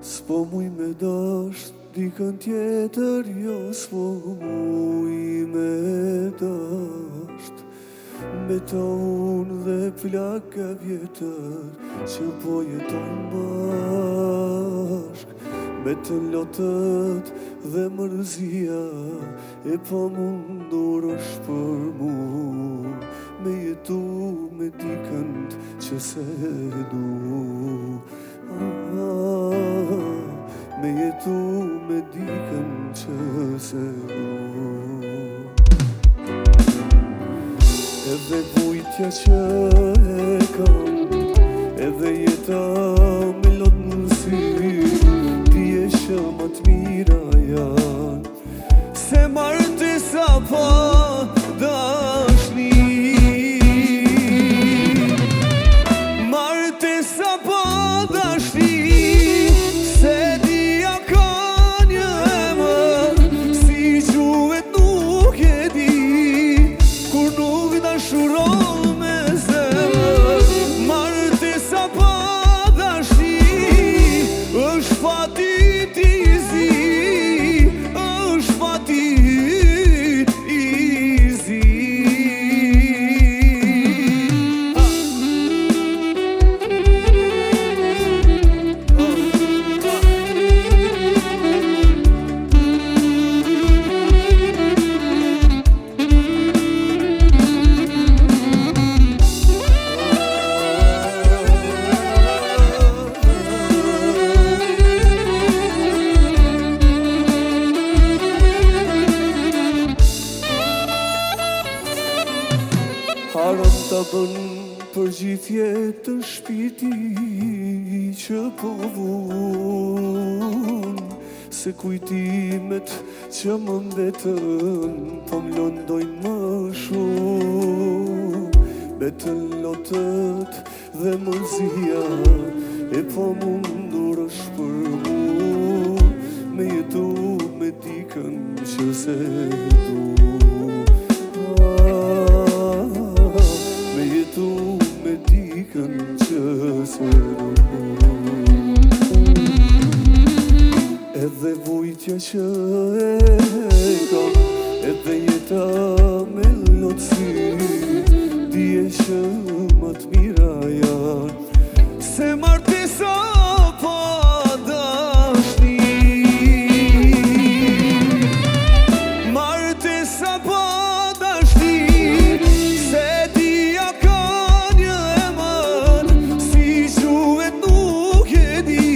S'po muj me dasht dikën tjetër, jo s'po muj me dasht. Me ta unë dhe plaka vjetër që po jetojnë bashk. Me të lotët dhe mërzia e pa mundur është për mu me jetu me dikën që se du. Me jetu me dikën që se du. Edhe vujtja që e kam, edhe jeta me lot mundësi, ti e shë më të mira janë, se martesa pa dashni. Martesa pa dashni, se dia ka një emër, si quhet nuk e di, kur nuk dashuron me zemër. Martesa pa dashni është fati ti zi, është fati i zi. Haram ta bën për gjithë jetën shpirti që po vun, se kujtimet që më mbetën po m'londojnë më shumë. Me të lotët dhe mërzia e po mundur është për mu me jetu me dikën që se du. Me jetu me dikën që se du. Edhe vujtja që e kam, edhe jeta me lotësi, ti e që më të mira janë, se martesa pa dashni. Martesa pa dashni, se dia ka një emër, si quhet nuk e di,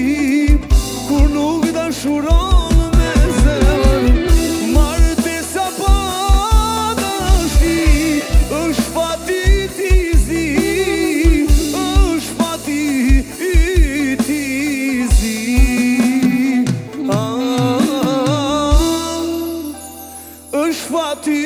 kur nuk dashuron me zemër. Martesa pa dashni është fati ti zi, është fati ti zi. Është fati